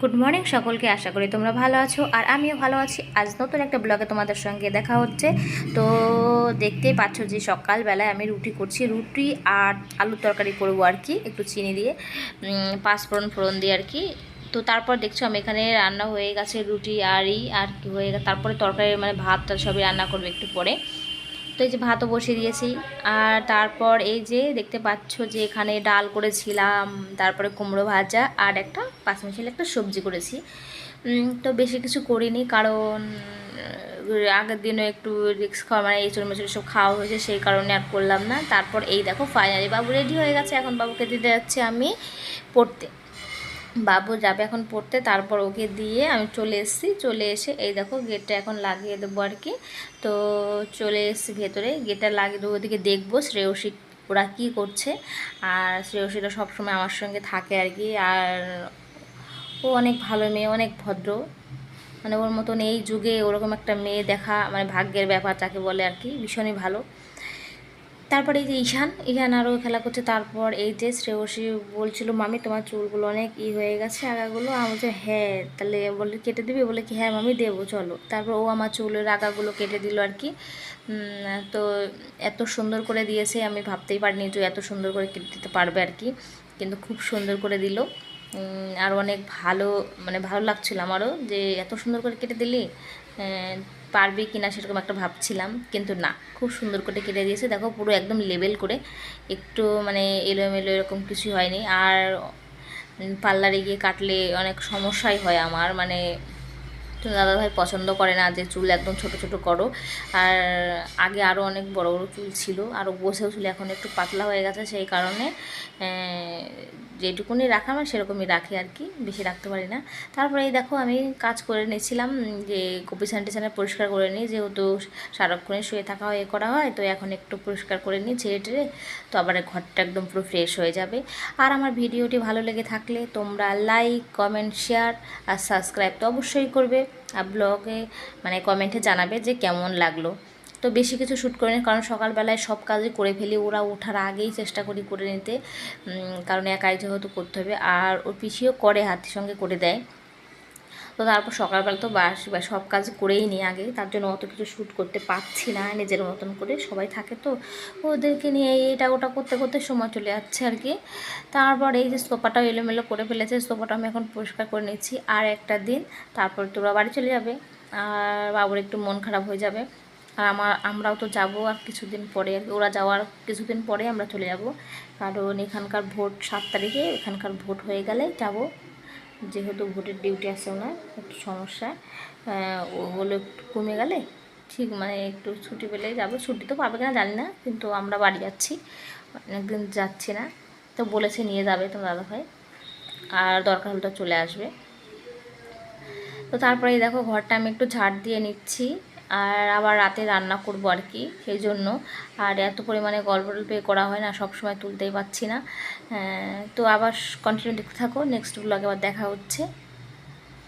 Good morning সকলকে, আশা করি তোমরা ভালো আছো আর আমিও ভালো আছি। আজ নতুন একটা ব্লগে তোমাদের সঙ্গে দেখা হচ্ছে। তো দেখতেই পাচ্ছ যে সকালবেলায় আমি রুটি করছি, রুটি আর আলুর তরকারি করবো আর কি, একটু চিনি দিয়ে পাঁচফোড়ন ফোড়ন দিয়ে আর কি। তো তারপর দেখছো আমি এখানে রান্না হয়ে গেছে, রুটি আর কি হয়ে গেছে, তারপরে তরকারি মানে ভাতটা সবই রান্না করবো একটু পরে। তো এই যে ভাতও বসিয়ে দিয়েছি। আর তারপর এই যে দেখতে পাচ্ছ যে এখানে ডাল করেছিলাম, তারপরে কুমড়ো ভাজা আর একটা পাঁচমিশালি একটা সবজি করেছি। তো বেশি কিছু করিনি, কারণ আগের দিনও একটু রিক্স খাওয়া মানে এঁচড় মেচড় সব খাওয়া হয়েছে, সেই কারণে আর করলাম না। তারপর এই দেখো ফাইনালি বাবু রেডি হয়ে গেছে, এখন বাবুকে দিতে যাচ্ছি আমি পড়তে। বাবু যাবে এখন পড়তে, তারপর ওকে দিয়ে আমি চলে এসেছি। চলে এসে এই দেখো গেটটা এখন লাগিয়ে দেবো আর কি। তো চলে এসেছি ভেতরে, গেটটা লাগিয়ে দেবো, ওদিকে দেখবো শ্রেয়সী ওরা কী করছে। আর শ্রেয়সীটা সবসময় আমার সঙ্গে থাকে আর কি। আর ও অনেক ভালো মেয়ে, অনেক ভদ্র, মানে ওর মতন এই যুগে ওরকম একটা মেয়ে দেখা মানে ভাগ্যের ব্যাপার যাকে বলে আর কি, ভীষণই ভালো। তারপরে এই যে ঈশান আরও খেলা করছে। তারপর এই যে শ্রেয়সী বলছিল, মামি তোমার চুলগুলো অনেক হয়ে গেছে আগাগুলো। আমি বলছি হ্যাঁ, তাহলে বলে কেটে দিবি, বলে কি হ্যাঁ মামি দেবো চলো। তারপর ও আমার চুলের আগাগুলো কেটে দিল আর কি। তো এত সুন্দর করে দিয়েছে, আমি ভাবতেই পারিনি যে এত সুন্দর করে কেটে দিতে পারবে আর কি, কিন্তু খুব সুন্দর করে দিল। আর অনেক ভালো মানে ভালো লাগছিল আমারও যে এত সুন্দর করে কেটে দিলি, পারবি কিনা সেরকম একটা ভাবছিলাম, কিন্তু না, খুব সুন্দর করে কেটে দিয়েছে। দেখো পুরো একদম লেবেল করে, একটু মানে এলোমেলো এরকম কিছুই হয়নি। আর পার্লারে গিয়ে কাটলে অনেক সমস্যাই হয় আমার, মানে তো দাদাভাই পছন্দ করে না যে চুল একদম ছোট ছোট করো। আর আগে আরও অনেক বড় বড় চুল ছিল, আরও বসেও ছিল, এখন একটু পাতলা হয়ে গেছে, সেই কারণে যেটুকুনি রাখা আমার সেরকমই রাখি আর কি, বেশি রাখতে পারি না। তারপরে এই দেখো আমি কাজ করে নিয়েছিলাম, যে কপি স্যানিটাইজার পরিষ্কার করে নিই, যেহেতু সারাক্ষণে শুয়ে থাকা হয় এ করা হয়, তো এখন একটু পরিষ্কার করে নিই ঝেড়ে টেড়ে, তো আবার ঘরটা একদম পুরো ফ্রেশ হয়ে যাবে। আর আমার ভিডিওটি ভালো লেগে থাকলে তোমরা লাইক কমেন্ট শেয়ার আর সাবস্ক্রাইব তো অবশ্যই করবে। আর ব্লগে মানে কমেন্টে জানাবে যে কেমন লাগলো। তো বেশি কিছু শ্যুট করি না, কারণ সকালবেলায় সব কাজই করে ফেলি, ওরা ওঠার আগেই চেষ্টা করি করে নিতে, কারণ একাই যেহেতু করতে হবে। আর ওর পিছিয়েও করে, হাতের সঙ্গে করে দেয়। তো তারপর সকালবেলা তো বা সব কাজ করেই নিই আগে, তার জন্য অত কিছু শ্যুট করতে পারছি না নিজের মতন করে, সবাই থাকে তো ওদেরকে নিয়ে এটা ওটা করতে করতে সময় চলে যাচ্ছে আর কি। তারপর এই যে সোফাটাও এলোমেলো করে ফেলেছে, সোফাটা আমি এখন পরিষ্কার করে নিচ্ছি। আর একটা দিন তারপর তোরা বাড়ি চলে যাবে, আর বাবুর একটু মন খারাপ হয়ে যাবে। আর আমরাও তো যাবো আর কিছুদিন পরে, ওরা যাওয়ার কিছুদিন পরে আমরা চলে যাব, কারণ এখানকার ভোট 7 তারিখে, এখানকার ভোট হয়ে গেলে যাব, যেহেতু ভোটের ডিউটি আছে ওনার একটু সমস্যা, ওগুলো একটু কমে গেলে ঠিক মানে একটু ছুটি পেলে যাবো। ছুটি তো পাবে কিনা জানি না, কিন্তু আমরা বাড়ি যাচ্ছি, অনেকদিন যাচ্ছি না, তো বলেছে নিয়ে যাবে তোমার দাদাভাই, আর দরকার হলে তো চলে আসবে। তো তারপরে দেখো ঘরটা আমি একটু ঝাড় দিয়ে নিচ্ছি, আর আবার রাতে রান্না করবো আর কি, সেই জন্য। আর এত পরিমাণে গল্প করা হয় না, সব সময় তুলতেই পারছি না। তো আবার কন্টিনিউ দেখতে থাকো, নেক্সট ব্লগে আবার দেখা হচ্ছে।